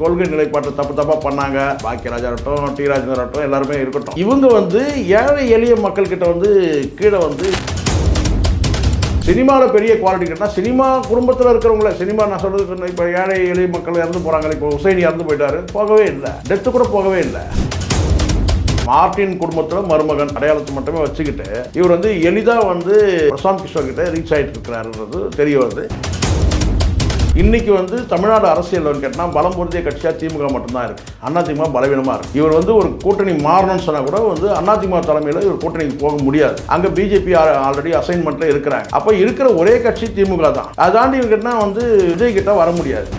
கொள்கை நிலைப்பாட்டை தப்பாக பண்ணாங்க. பாக்கியராஜா இருக்கட்டும், டி ராஜேந்தர் இருக்கட்டும், எல்லாருமே இருக்கட்டும். இவங்க வந்து ஏழை எளிய மக்கள்கிட்ட வந்து கீழே வந்து சினிமாவில் பெரிய குவாலிட்டி கேட்டால் சினிமா குடும்பத்தில் இருக்கிறவங்கள சினிமா நான் சொல்கிறது இப்போ ஏழை எளிய மக்கள் இறந்து போகிறாங்க. இப்போ உசைனி இறந்து போயிட்டாரு, போகவே இல்லை, டெத்து கூட போகவே இல்லை. மார்ட்டின் குடும்பத்தில் மருமகன் அடையாளத்தை மட்டுமே வச்சுக்கிட்டு இவர் வந்து எளிதாக வந்து பிரசாந்த் கிஷோர் கிட்ட ரீச் ஆகிட்டு இருக்கிறாருன்றது தெரிய வருது. இன்னைக்கு வந்து தமிழ்நாடு அரசியல் கேட்டால் பலம் பொருந்திய கட்சியாக திமுக மட்டும்தான் இருக்குது. அதிமுக பலவீனமாக இருக்குது. இவர் வந்து ஒரு கூட்டணி மாறணும்னு சொன்னால் கூட வந்து அதிமுக தலைமையில் இவர் கூட்டணிக்கு போக முடியாது. அங்கே பிஜேபி ஆல்ரெடி அசைன்மெண்ட்டில் இருக்கிறாங்க. அப்போ இருக்கிற ஒரே கட்சி திமுக தான். அதை தாண்டி இவங்க கேட்டால் வந்து விஜய் கிட்ட வர முடியாது.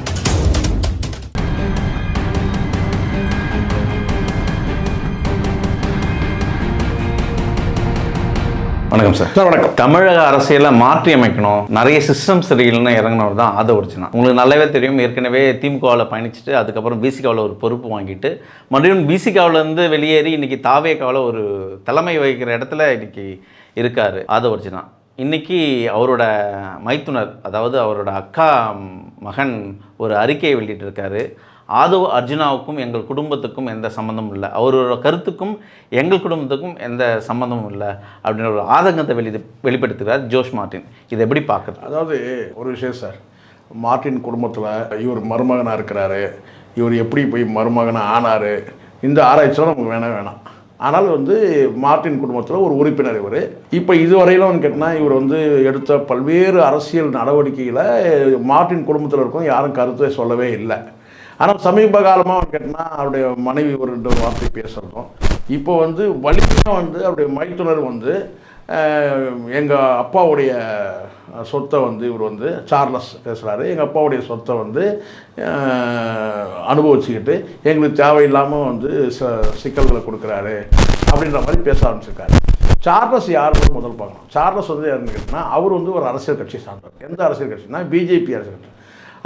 வணக்கம் சார். சார் வணக்கம். தமிழக அரசியலை மாற்றி அமைக்கணும், நிறைய சிஸ்டம் சரியில்லைன்னு இறங்கினவர் தான் ஆதவர்ஜுனா. உங்களுக்கு நல்லாவே தெரியும், ஏற்கனவே திமுகவில் பயணிச்சுட்டு அதுக்கப்புறம் பிசிகாவில் ஒரு பொறுப்பு வாங்கிட்டு மறுபடியும் பிசிகாவிலேருந்து வெளியேறி இன்றைக்கி தாவேகாவில் ஒரு தலைமை வகிக்கிற இடத்துல இன்றைக்கி இருக்கார் ஆதவர்ஜுனா. இன்றைக்கி அவரோட மைத்துனர், அதாவது அவரோட அக்கா மகன் ஒரு அறிக்கையை வெளியிட்டிருக்காரு. ஆதவ் அர்ஜுனாவுக்கும் எங்கள் குடும்பத்துக்கும் எந்த சம்மந்தமும் இல்லை, அவரோட கருத்துக்கும் எங்கள் குடும்பத்துக்கும் எந்த சம்மந்தமும் இல்லை அப்படின்ற ஒரு ஆதங்கத்தை வெளிப்படுத்துகிறார் ஜோஷ் மார்ட்டின். இதை எப்படி பார்க்குறது? அதாவது ஒரு விஷயம் சார், மார்ட்டின் குடும்பத்தில் இவர் மருமகனாக இருக்கிறாரு, இவர் எப்படி போய் மருமகனாக ஆனார், இந்த ஆராய்ச்சியெலாம் நமக்கு வேணாம். ஆனால் வந்து மார்ட்டின் குடும்பத்தில் ஒரு உறுப்பினர் இவர். இப்போ இதுவரையிலும் கேட்டால் இவர் வந்து எடுத்த பல்வேறு அரசியல் நடவடிக்கையில் மார்ட்டின் குடும்பத்தில் இருக்கும் யாரும் கருத்தை சொல்லவே இல்லை. ஆனால் சமீப காலமாக கேட்டால் அவருடைய மனைவி ஒரு 2 வார்த்தை பேசுகிறதும், இப்போ வந்து வலிமையாக வந்து அவருடைய மைத்துனர் வந்து எங்கள் அப்பாவுடைய சொத்தை வந்து இவர் வந்து சார்லஸ் பேசுகிறாரு, எங்கள் அப்பாவுடைய சொத்தை வந்து அனுபவிச்சுக்கிட்டு எங்களுக்கு தேவையில்லாமல் வந்து சிக்கல்களை கொடுக்குறாரு அப்படின்ற மாதிரி பேச ஆரம்பிச்சிருக்காரு. சார்லஸ் யாருன்னு முதல் பார்க்கணும். சார்லஸ் வந்து யாருன்னு கேட்டால் அவர் வந்து ஒரு அரசியல் கட்சி சார்ந்தவர். எந்த அரசியல் கட்சினா பிஜேபி அரசியல் கட்சி.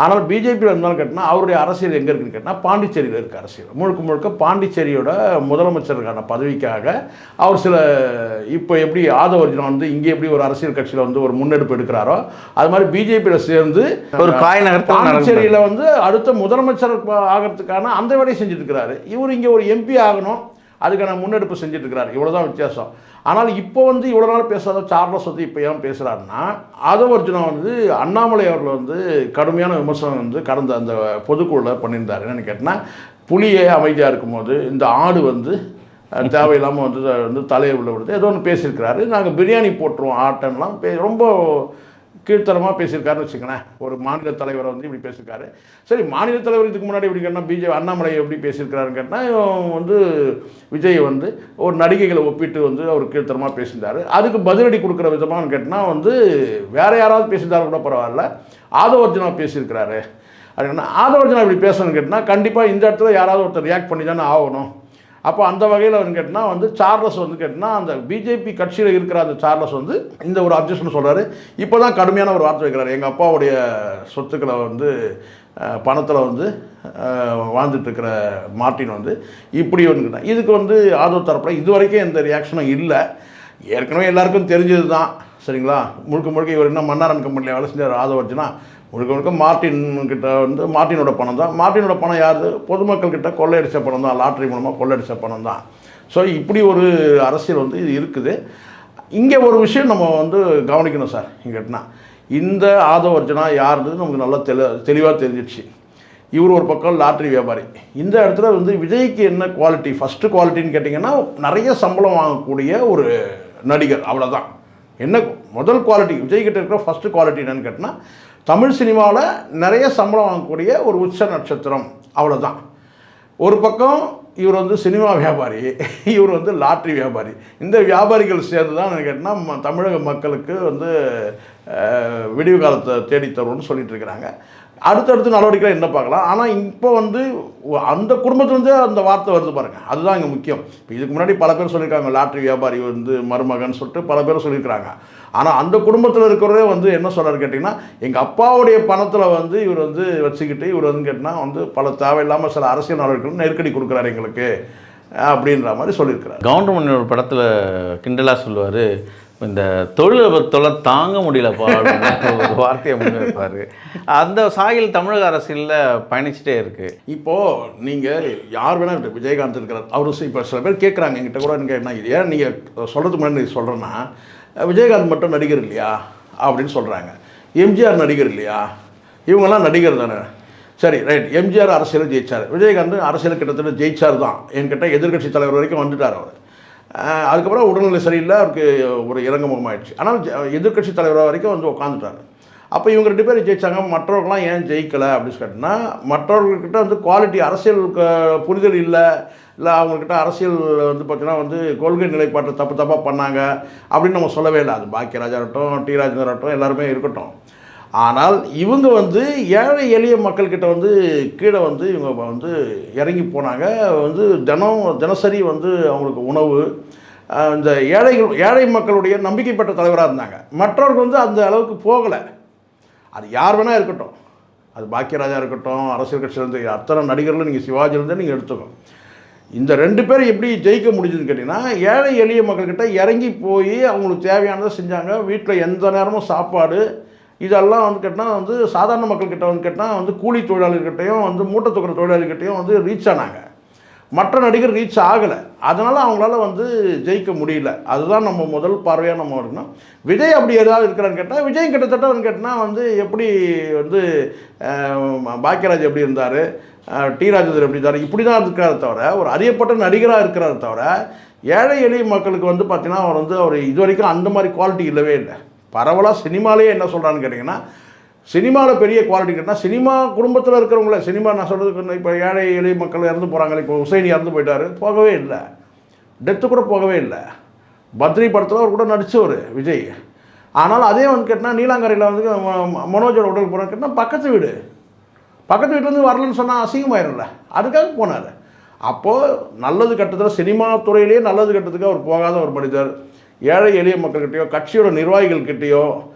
ஆனால் பிஜேபியில் இருந்தாலும் கேட்டால் அவருடைய அரசியல் எங்கே இருக்குன்னு கேட்டால் பாண்டிச்சேரியில் இருக்க அரசியல். முழுக்க பாண்டிச்சேரியோட முதலமைச்சருக்கான பதவிக்காக அவர் சில இப்போ எப்படி ஆதவர்ஜுனா வந்து இங்கே எப்படி ஒரு அரசியல் கட்சியில் வந்து ஒரு முன்னெடுப்பு எடுக்கிறாரோ அது மாதிரி பிஜேபியில் சேர்ந்து ஒரு பாண்டிச்சேரியில் வந்து அடுத்த முதலமைச்சர் ஆகிறதுக்கான அந்த வேலையை செஞ்சுட்டு இருக்கிறாரு. இவர் இங்கே ஒரு எம்பி ஆகணும், அதுக்கான முன்னெடுப்பு செஞ்சுட்டு இருக்கிறார். இவ்வளோதான் வித்தியாசம். ஆனால் இப்போ வந்து இவ்வளோ நாள் பேசாத சார்லஸ் வந்து இப்போ ஏன் பேசுகிறாருன்னா, ஆதவர்ஜுனா வந்து அண்ணாமலை அவர்கள் வந்து கடுமையான விமர்சனம் வந்து கடந்த அந்த பொதுக்குழுவில் பண்ணியிருந்தார். என்னென்னு கேட்டால், புலியே அமைதியாக இருக்கும்போது இந்த ஆடு வந்து தேவையில்லாமல் வந்து தலையை உள்ள விடுது ஏதோ ஒன்று பேசியிருக்கிறாரு. நாங்கள் பிரியாணி போட்டுருவோம் ஆட்டம்லாம் ரொம்ப கீழ்த்தரமாக பேசியிருக்காருன்னு வச்சுக்கோங்களேன். ஒரு மாநில தலைவரை வந்து இப்படி பேசியிருக்காரு. சரி, மாநில தலைவர் இதுக்கு முன்னாடி இப்படி கேட்டால் பிஜேபி அண்ணாமலை எப்படி பேசியிருக்கிறாருன்னு கேட்டால் வந்து விஜய் வந்து ஒரு நடிகைகளை ஒப்பிட்டு வந்து அவர் கீழ்த்தரமாக பேசியிருந்தார். அதுக்கு பதிலடி கொடுக்குற விதமானு கேட்டால் வந்து வேறு யாராவது பேசியிருந்தாலும் கூட பரவாயில்ல, ஆதவர்ஜுனா பேசியிருக்கிறாரு அப்படின்னா ஆதவர்ஜுனா இப்படி பேசணும்னு கேட்டால் கண்டிப்பாக இந்த இடத்துல யாராவது ஒருத்தர் ரியாக்ட் பண்ணி தானே ஆகணும். அப்போ அந்த வகையில் வந்து கேட்டால் வந்து சார்லஸ் வந்து கேட்டால் அந்த பிஜேபி கட்சியில் இருக்கிற அந்த சார்லஸ் வந்து இந்த ஒரு அப்ஜெக்ஷன் சொல்கிறாரு. இப்போ தான் கடுமையான ஒரு வார்த்தை வைக்கிறார். எங்கள் அப்பாவுடைய சொத்துக்களை வந்து பணத்தில் வந்து வாழ்ந்துட்டுருக்கிற மார்ட்டின் வந்து இப்படி வந்து இதுக்கு வந்து ஆதவ் தரப்பில் இது வரைக்கும் எந்த ரியாக்ஷனும் இல்லை. ஏற்கனவே எல்லாருக்கும் தெரிஞ்சது தான். சரிங்களா, முழுக்க இவர் என்ன மன்னாரன் கம்பெனியில் வேலை செஞ்சார் ஆதவர்ஜுனா. முழுக்க மார்ட்டின் கிட்ட வந்து மார்ட்டினோட பணம் தான். மார்ட்டினோட பணம் யார்? பொதுமக்கள் கிட்ட கொள்ளையடித்த பணம் தான், லாட்ரி மூலமாக கொள்ளையடித்த பணம் தான். ஸோ இப்படி ஒரு அரசியல் வந்து இது இருக்குது. இங்கே ஒரு விஷயம் நம்ம வந்து கவனிக்கணும் சார். இங்கேனா இந்த ஆதவர்ஜுனா யாருன்றது நமக்கு நல்லா தெளிவாக தெரிஞ்சிடுச்சு. இவர் ஒரு பக்கம் லாட்ரி வியாபாரி. இந்த இடத்துல வந்து விஜய்க்கு என்ன குவாலிட்டி, ஃபஸ்ட்டு குவாலிட்டின்னு கேட்டிங்கன்னா நிறைய சம்பளம் வாங்கக்கூடிய ஒரு நடிகர், அவ்வளோதான். என்ன முதல் குவாலிட்டி விஜய்கிட்ட இருக்கிற ஃபஸ்ட்டு குவாலிட்டி என்னன்னு கேட்டால் தமிழ் சினிமாவில் நிறைய சம்பளம் வாங்கக்கூடிய ஒரு உச்ச நட்சத்திரம், அவ்வளோதான். ஒரு பக்கம் இவர் வந்து சினிமா வியாபாரி, இவர் வந்து லாட்ரி வியாபாரி. இந்த வியாபாரிகள் சேர்ந்து தான் கேட்டால் தமிழக மக்களுக்கு வந்து விடிவு காலத்தை தேடித்தரும்னு சொல்லிட்டு இருக்கிறாங்க. அடுத்தடுத்து நடவடிக்கைகள் என்ன பார்க்கலாம். ஆனால் இப்போ வந்து அந்த குடும்பத்துலேருந்து அந்த வார்த்தை வருது பாருங்கள், அதுதான் இங்கே முக்கியம். இப்போ இதுக்கு முன்னாடி பல பேர் சொல்லியிருக்காங்க லாட்ரி வியாபாரி வந்து மருமகன் சொல்லிட்டு பல பேர் சொல்லியிருக்கிறாங்க. ஆனால் அந்த குடும்பத்தில் இருக்கிறவரே வந்து என்ன சொல்கிறாரு கேட்டிங்கன்னா, எங்கள் அப்பாவுடைய பணத்தில் வந்து இவர் வந்து வச்சுக்கிட்டு இவர் வந்து கேட்டால் வந்து பல தேவையில்லாமல் சில அரசியல் நடவடிக்கைகள் நெருக்கடி கொடுக்குறாரு எங்களுக்கு அப்படின்ற மாதிரி சொல்லியிருக்கிறார். கவுண்டமணி ஒரு படத்தில் கிண்டலாக சொல்லுவார், இந்த தொழிலபத்தொலை தாங்க முடியலப்பா அப்படின்னு ஒரு வார்த்தையை முன்வைப்பார். அந்த சாயல் தமிழக அரசியலில் பயணிச்சுட்டே இருக்குது. இப்போது நீங்கள் யார் வேணால் விஜயகாந்த் இருக்கிறார், அவர் இப்போ சில பேர் கேட்குறாங்க என்கிட்ட கூட, என்ன ஏன் நீங்கள் சொல்கிறதுக்கு முன்னாடி சொல்கிறேன்னா, விஜயகாந்த் மட்டும் நடிகர் இல்லையா அப்படின்னு சொல்கிறாங்க, எம்ஜிஆர் நடிகர் இல்லையா, இவங்கெல்லாம் நடிகர் தானே. சரி ரைட், எம்ஜிஆர் அரசியலில் ஜெயிச்சார், விஜயகாந்த் அரசியல் கிட்டத்தட்ட ஜெயிச்சார் தான். என்கிட்ட எதிர்கட்சி தலைவர் வரைக்கும் வந்துட்டார் அவர். அதுக்கப்புறம் உடல்நிலை சரியில்லை, அவருக்கு ஒரு இறங்குமுகம் ஆயிடுச்சு. ஆனால் எதிர்கட்சி தலைவராக வரைக்கும் வந்து உட்காந்துட்டார். அப்போ இவங்க 2 பேர் ஜெயித்தாங்க, மற்றவர்கள்லாம் ஏன் ஜெயிக்கலை அப்படின்னு கேட்டிங்கன்னா, மற்றவர்கள்கிட்ட வந்து குவாலிட்டி அரசியல் புரிதல் இல்லை, அவங்கக்கிட்ட அரசியல் வந்து பார்த்திங்கன்னா வந்து கொள்கை நிலைப்பாட்டை தப்பாக பண்ணாங்க அப்படின்னு நம்ம சொல்லவே இல்லை. அது பாக்கியராஜா இருக்கட்டும், டி ராஜேந்தர் இருக்கட்டும், எல்லாருமே இருக்கட்டும். ஆனால் இவங்க வந்து ஏழை எளிய மக்கள்கிட்ட வந்து கீழே வந்து இவங்க வந்து இறங்கி போனாங்க. வந்து தினசரி வந்து அவங்களுக்கு உணவு, இந்த ஏழை மக்களுடைய நம்பிக்கைப்பட்ட தலைவராக இருந்தாங்க. மற்றவர்கள் வந்து அந்த அளவுக்கு போகலை. அது யார் வேணால் இருக்கட்டும், அது பாக்கியராஜா இருக்கட்டும், அரசியல் கட்சியிலேருந்து அத்தனை நடிகர்களும் நீங்கள் சிவாஜிலேருந்து நீங்கள் எடுத்துக்கணும். இந்த 2 பேர் எப்படி ஜெயிக்க முடியுதுன்னு கேட்டிங்கன்னா, ஏழை எளிய மக்கள்கிட்ட இறங்கி போய் அவங்களுக்கு தேவையானதை செஞ்சாங்க. வீட்டில் எந்த நேரமும் சாப்பாடு, இதெல்லாம் வந்து கேட்டால் வந்து சாதாரண மக்கள்கிட்ட வந்து கேட்டால் வந்து கூலி தொழிலாளிகிட்டையும் வந்து மூட்டை தூக்குற தொழிலாளிகிட்டையும் வந்து ரீச் ஆனாங்க. மற்ற நடிகர் ரீச் ஆகலை. அதனால் அவங்களால வந்து ஜெயிக்க முடியல. அதுதான் நம்ம முதல் பார்வையாக நம்ம இருக்கணும். விஜய் அப்படி ஏதாவது இருக்கிறான்னு கேட்டால், விஜய் கிட்டத்தட்ட வந்து கேட்டால் வந்து எப்படி வந்து பாக்கியராஜ் எப்படி இருந்தார், டி ராஜேந்தர் எப்படி இருந்தார், இப்படி தான் இருக்கிறார தவிர, ஒரு அறியப்பட்ட நடிகராக இருக்கிறார தவிர, ஏழை எளிய மக்களுக்கு வந்து பார்த்திங்கன்னா அவர் இது வரைக்கும் அந்த மாதிரி குவாலிட்டி இல்லவே இல்லை. பரவலாக சினிமாலேயே என்ன சொல்கிறான்னு கேட்டிங்கன்னா, சினிமாவில் பெரிய குவாலிட்டி கேட்டால் சினிமா குடும்பத்தில் இருக்கிறவங்கள, சினிமா நான் சொல்கிறதுக்கு இப்போ ஏழை எளிய மக்கள் இறந்து போகிறாங்களே, இப்போ உசைனி இறந்து போயிட்டார், போகவே இல்லை, டெத்து கூட போகவே இல்லை. பத்ரி படத்தில் அவர் கூட நடித்தவர் விஜய். ஆனால் அதே வந்து கேட்டால் நீலாங்கரையில் வந்து மனோஜோட உடல் போகிறான்னு கேட்டால் பக்கத்து வீட்டிலேருந்து வரலன்னு சொன்னால் அசிங்கமாயிரும்ல, அதுக்காக போனார். அப்போது நல்லது கட்டத்தில் சினிமா துறையிலேயே நல்லது கட்டத்துக்கு அவர் போகாத ஒரு மனிதர். ஏழை எளிய மக்கள்கிட்டையோ கட்சியோட நிர்வாகிகள்கிட்டையோ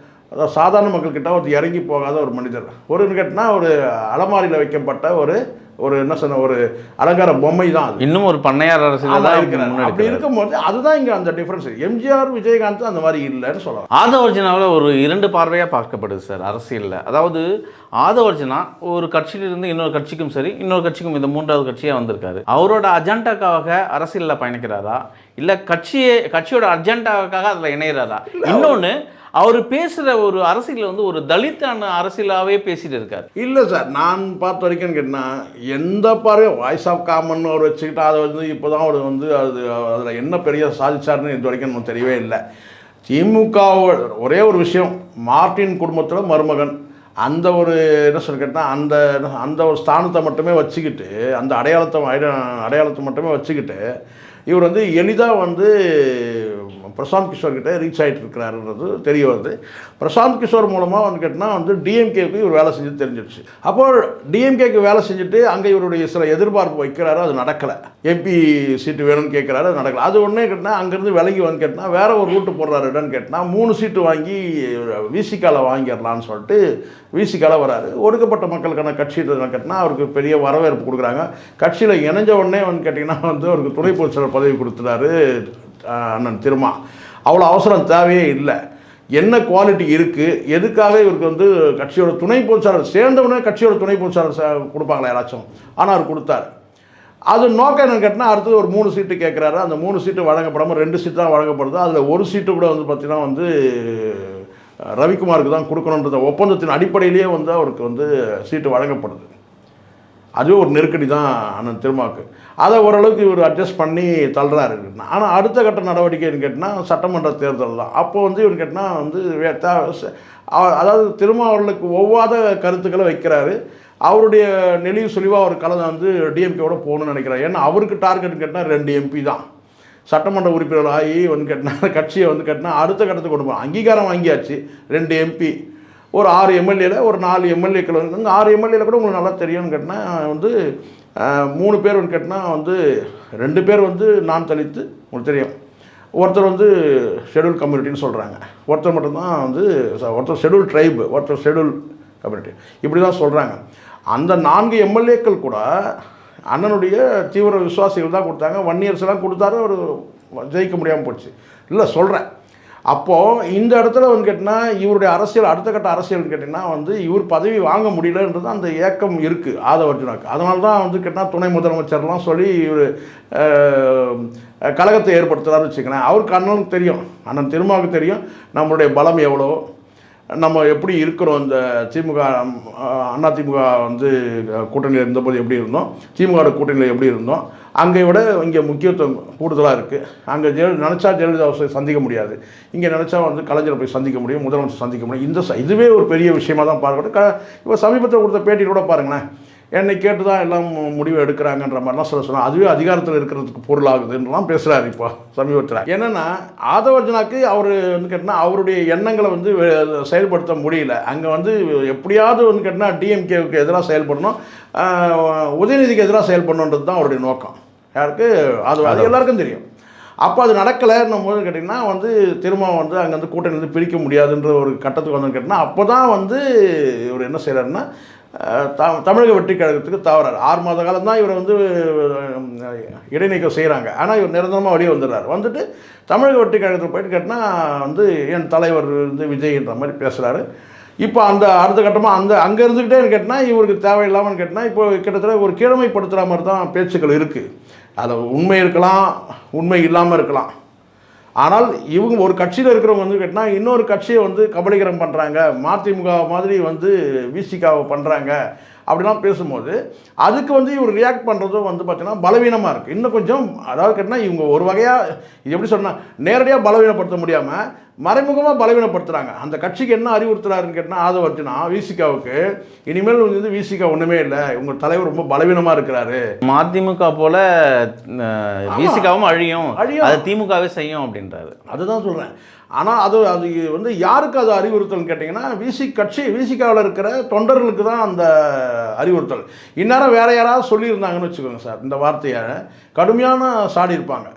அதாவது சாதாரண மக்கள்கிட்ட ஒரு இறங்கி போகாத ஒரு மனிதர். ஒரு கேட்டால் ஒரு அலமாரியில் வைக்கப்பட்ட ஒரு என்ன சொன்ன ஒரு அலங்கார பொம்மை தான். இன்னும் ஒரு பண்ணையார் அரசியல் தான் இருக்கிறார். அப்படி இருக்கும்போது அதுதான் இங்கே அந்த டிஃப்ரென்ஸ். எம்ஜிஆர் விஜயகாந்த் அந்த மாதிரி இல்லைன்னு சொல்லலாம். ஆதவர்ஜனாவில் ஒரு 2 பார்வையாக பார்க்கப்படுது சார் அரசியலில். அதாவது ஆதவர்ஜனா ஒரு கட்சியிலிருந்து இன்னொரு கட்சிக்கும் சரி, இன்னொரு கட்சிக்கும் இந்த 3வது கட்சியாக வந்திருக்காரு. அவரோட அஜெண்டாக்காக அரசியலில் பயணிக்கிறாரா, இல்லை கட்சியோட அஜெண்டாவுக்காக அதில் இணைகிறாரா? இன்னொன்று, அவர் பேசுகிற ஒரு அரசியலில் வந்து ஒரு தலித்தான அரசியலாகவே பேசிகிட்டு இருக்கார். இல்லை சார், நான் பார்த்த வரைக்கும் கேட்டால் எந்த பார்வையும் வாய்ஸ் ஆஃப் காமன் அவர் வச்சுக்கிட்டா அதை வந்து இப்போ தான் அவர் வந்து அதில் என்ன பெரிய சாதிச்சார்னு இது வரைக்கும் நமக்கு தெரியவே இல்லை. திமுகவோட ஒரே ஒரு விஷயம், மார்ட்டின் குடும்பத்தில் மருமகன், அந்த ஒரு என்ன சொல்ல கேட்டால் அந்த ஒரு ஸ்தானத்தை மட்டுமே வச்சுக்கிட்டு, அந்த அடையாளத்தை மட்டுமே வச்சுக்கிட்டு இவர் வந்து எளிதாக வந்து பிரசாந்த் கிஷோர்கிட்ட ரீச் ஆகிட்டு இருக்கிறாருன்றது தெரிய வருது. பிரசாந்த் கிஷோர் மூலமாக வந்து கேட்டால் வந்து டிஎம்கேக்கு இவர் வேலை செஞ்சு தெரிஞ்சிடுச்சு. அப்போ டிஎம்கேக்கு வேலை செஞ்சுட்டு அங்கே இவருடைய சில எதிர்பார்ப்பு வைக்கிறாரு, அது நடக்கலை. எம்பி சீட்டு வேணும்னு கேட்குறாரு, அது நடக்கலை. அது ஒன்றே கேட்டால் அங்கேருந்து விலகி வந்து கேட்டால் வேறு ஒரு ரூட்டு போடுறாருன்னு கேட்டால் 3 சீட்டு வாங்கி விசிகாவில் வாங்கிடலான்னு சொல்லிட்டு விசிகாவில் வராரு. ஒடுக்கப்பட்ட மக்களுக்கான கட்சி கேட்டால் அவருக்கு பெரிய வரவேற்பு கொடுக்குறாங்க. கட்சியில் இணைஞ்ச உடனே வந்து கேட்டிங்கன்னா வந்து அவருக்கு துணை பொதுச் செயலர் பதவி கொடுத்துட்டாரு அண்ணன் திருமா. அவ்வளோ அவசரம் தேவையே இல்லை. என்ன குவாலிட்டி இருக்குது, எதுக்காக இவருக்கு வந்து கட்சியோட துணை பொதுச்சாளர் சேர்ந்தவுடனே கட்சியோட துணை பொதுச்சாளர் கொடுப்பாங்களா யாராச்சும், ஆனால் அவர் கொடுத்தாரு. அது நோக்கம் என்னன்னு கேட்டால் அடுத்தது ஒரு 3 சீட்டு கேட்குறாரு. அந்த 3 சீட்டு வழங்கப்படாமல் 2 சீட்டு தான் வழங்கப்படுது. அதில் ஒரு சீட்டு கூட வந்து பார்த்திங்கன்னா வந்து ரவிக்குமாருக்கு தான் கொடுக்கணுன்ற ஒப்பந்தத்தின் அடிப்படையிலேயே வந்து அவருக்கு வந்து சீட்டு வழங்கப்படுது. அதுவே ஒரு நெருக்கடி தான் அண்ணன் திருமாவுக்கு. அதை ஓரளவுக்கு இவர் அட்ஜஸ்ட் பண்ணி தள்ளுறாரு. ஆனால் அடுத்த கட்ட நடவடிக்கைன்னு கேட்டால் சட்டமன்ற தேர்தல் தான். அப்போ வந்து இவர் கேட்டால் வந்து அதாவது திருமாவர்களுக்கு ஒவ்வாத கருத்துக்களை வைக்கிறாரு. அவருடைய நெளிவு சுழிவாக அவர் கலந்து வந்து டிஎம்கேவோட போகணும்னு நினைக்கிறார். ஏன்னா அவருக்கு டார்கெட்னு கேட்டால் 2 எம்பி தான் சட்டமன்ற உறுப்பினர் ஆகி வந்து கேட்டால் கட்சியை வந்து கேட்டால் அடுத்த கட்டத்துக்கு கொண்டு போகணும். அங்கீகாரம் வாங்கியாச்சு. 2 எம்பி, ஒரு 6 எம்எல்ஏல ஒரு 4 எம்எல்ஏக்கள் வந்து 6 எம்எல்ஏல கூட உங்களுக்கு நல்லா தெரியும்னு கேட்டால் வந்து 3 பேர் வந்து கேட்டால் வந்து 2 பேர் வந்து நான் தலித்து உங்களுக்கு தெரியும், ஒருத்தர் வந்து ஷெட்யூல் கம்யூனிட்டின்னு சொல்கிறாங்க, ஒருத்தர் மட்டும்தான் வந்து ஒருத்தர் ஷெட்யூல் ட்ரைபு, ஒருத்தர் ஷெட்யூல் கம்யூனிட்டி, இப்படி தான் சொல்கிறாங்க. அந்த 4 எம்எல்ஏக்கள் கூட அண்ணனுடைய தீவிர விசுவாசிகள் தான் கொடுத்தாங்க. 1 இயர்ஸ் எல்லாம் கொடுத்தாரு, ஒரு ஜெயிக்க முடியாமல் போச்சு. இல்லை சொல்கிறேன். அப்போது இந்த இடத்துல வந்து கேட்டிங்கன்னா இவருடைய அரசியல் அடுத்த கட்ட அரசியல்னு கேட்டிங்கன்னா வந்து இவர் பதவி வாங்க முடியலன்றது அந்த ஏக்கம் இருக்குது ஆதவ அர்ஜுனாக்கு. அதனால தான் வந்து கேட்டிங்கன்னா துணை முதலமைச்சர்லாம் சொல்லி இவர் கழகத்தை ஏற்படுத்துகிறாருன்னு வச்சுக்கிறேன். அவருக்கு அண்ணனுக்கு தெரியும், அண்ணன் திருமாவுக்கு தெரியும் நம்மளுடைய பலம் எவ்வளோ, நம்ம எப்படி இருக்கிறோம். இந்த திமுக அதிமுக வந்து கூட்டணியில் இருந்தபோது எப்படி இருந்தோம், திமுக கூட்டணியில் எப்படி இருந்தோம், அங்கே விட இங்கே முக்கியத்துவம் கூடுதலாக இருக்குது. அங்கே நினச்சா ஜெயலலிதாவை சந்திக்க முடியாது, இங்கே நினச்சா வந்து கலைஞரை போய் சந்திக்க முடியும், முதலமைச்சர் சந்திக்க முடியும். இதுவே ஒரு பெரிய விஷயமாக தான் பார்க்கணும். இப்போ சமீபத்தில் கொடுத்த பேட்டி கூட பாருங்களேன், என்னை கேட்டு தான் எல்லாம் முடிவு எடுக்கிறாங்கன்ற மாதிரிலாம் சொன்னால் அதுவே அதிகாரத்தில் இருக்கிறதுக்கு பொருளாகுதுன்றலாம் பேசுகிறாரு இப்போ சமீபத்தில். என்னென்னா ஆதவ அர்ஜுனாக்கு அவர் வந்து கேட்டால் அவருடைய எண்ணங்களை வந்து செயல்படுத்த முடியல. அங்கே வந்து எப்படியாவது வந்து கேட்டால் டிஎம்கேவுக்கு எதிராக செயல்படணும், உதயநிதிக்கு எதிராக செயல்படணுன்றது தான் அவருடைய நோக்கம். யாருக்கு அது எல்லாருக்கும் தெரியும். அப்போ அது நடக்கலைன்னும் போது கேட்டிங்கன்னா வந்து திரும்ப வந்து அங்கே வந்து கூட்டணி வந்து பிரிக்க முடியாதுன்ற ஒரு கட்டத்துக்கு வந்து கேட்டிங்கன்னா அப்போ தான் வந்து இவர் என்ன செய்கிறாருன்னா தமிழக வெற்றி கழகத்துக்கு தவறாரு. 6 மாத காலம் தான் இவரை வந்து இடைநீக்கம் செய்கிறாங்க. ஆனால் இவர் நிரந்தரமாக வெளியே வந்துடுறாரு. வந்துட்டு தமிழக வெற்றி கழகத்தில் போயிட்டு கேட்டால் வந்து என் தலைவர் வந்து விஜய்ன்ற மாதிரி பேசுகிறாரு. இப்போ அந்த அடுத்த கட்டமாக அங்கே இருந்துக்கிட்டே கேட்டால் இவருக்கு தேவையில்லாமல் கேட்டால் இப்போ கிட்டத்தட்ட ஒரு கீழமைப்படுத்துகிற மாதிரி தான் பேச்சுக்கள் இருக்குது. அதில் உண்மை இருக்கலாம், உண்மை இல்லாமல் இருக்கலாம். ஆனால் இவங்க ஒரு கட்சியில் இருக்கிறவங்க வந்து கேட்டால் இன்னொரு கட்சியை வந்து கபலீகரம் பண்ணுறாங்க, மதிமுக மாதிரி வந்து விசிகாவை பண்ணுறாங்க அப்படிலாம் பேசும்போது அதுக்கு வந்து இவர் ரியாக்ட் பண்ணுறதும் வந்து பார்த்தீங்கன்னா பலவீனமாக இருக்குது. இன்னும் கொஞ்சம் அதாவது கேட்டால் இவங்க ஒரு வகையாக இது எப்படி சொன்னால் நேரடியாக பலவீனப்படுத்த முடியாமல் மறைமுகமாக பலவீனப்படுத்துகிறாங்க. அந்த கட்சிக்கு என்ன அறிவுறுத்துறாருன்னு கேட்டால் ஆதவ அர்ஜுனா விசிகாவுக்கு இனிமேல் வந்து விசிகா ஒன்றுமே இல்லை, உங்கள் தலைவர் ரொம்ப பலவீனமாக இருக்கிறாரு, மதிமுக போல விசிகாவும் அழியும், அது திமுகவே செய்யும் அப்படின்றாரு. அதுதான் சொல்கிறேன். ஆனால் அது வந்து யாருக்கு அது அறிவுறுத்தல்னு கேட்டிங்கன்னா விசிகாவில் இருக்கிற தொண்டர்களுக்கு தான் அந்த அறிவுறுத்தல். இந்நேரம் வேறு யாராவது சொல்லியிருந்தாங்கன்னு வச்சுக்கோங்க சார், இந்த வார்த்தையை கடுமையான சாடி இருப்பாங்க.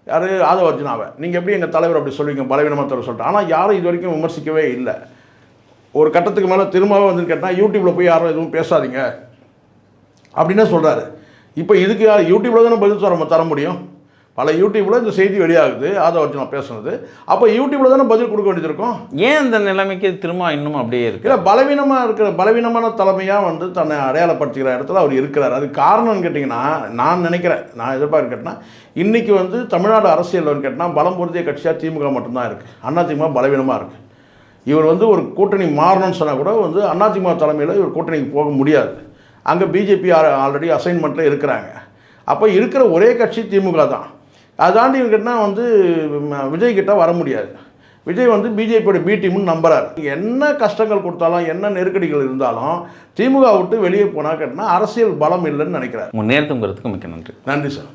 யார் ஆதவ அர்ஜுனாவை நீங்கள் எப்படி எங்கள் தலைவர் அப்படி சொல்லுவீங்க பலவீனமாக தவிர சொல்லிட்டு. ஆனால் யாரும் இது வரைக்கும் விமர்சிக்கவே இல்லை. ஒரு கட்டத்துக்கு மேலே திரும்பவும் வந்து கேட்டால் யூடியூப்பில் போய் யாரும் எதுவும் பேசாதீங்க அப்படின்னே சொல்கிறாரு. இப்போ இதுக்கு யூடியூப்பில் தானே பதில் தர முடியும். பல யூடியூப்பில் இந்த செய்தி வெளியாகுது ஆதவ அர்ஜுனா பேசுனது. அப்போ யூடியூப்பில் தானே பதில் கொடுக்க வேண்டியது இருக்கும். ஏன் இந்த நிலைமைக்கு திரும்ப இன்னும் அப்படியே இருக்குது? இல்லை, பலவீனமான தலைமையாக வந்து தன்னை அடையாளப்படுத்துகிற இடத்துல அவர் இருக்கிறார். அது காரணம்னு கேட்டிங்கன்னா நான் நினைக்கிறேன், நான் எதிர்பார்க்கேன்னா இன்றைக்கி வந்து தமிழ்நாடு அரசியல் கேட்டால் பலம் பொருந்திய கட்சியாக திமுக மட்டும்தான் இருக்குது. அதிமுக பலவீனமாக இருக்குது. இவர் வந்து ஒரு கூட்டணி மாறணும்னு சொன்னால் கூட வந்து அதிமுக தலைமையில் இவர் கூட்டணிக்கு போக முடியாது. அங்கே பிஜேபி ஆல்ரெடி அசைன்மெண்ட்டில் இருக்கிறாங்க. அப்போ இருக்கிற ஒரே கட்சி திமுக தான். அதாண்டி இவர்கிட்ட வந்து விஜய் கிட்ட வர முடியாது. விஜய் வந்து பிஜேபியோட பி டீம்னு நம்புறாரு. என்ன கஷ்டங்கள் கொடுத்தாலும் என்ன நெருக்கடிகள் இருந்தாலும் திமுக விட்டு வெளியே போனால் கேட்டால் அரசியல் பலம் இல்லைன்னு நினைக்கிறார். உங்கள் நேரத்துங்கிறதுக்கு மிக்க நன்றி. நன்றி சார்.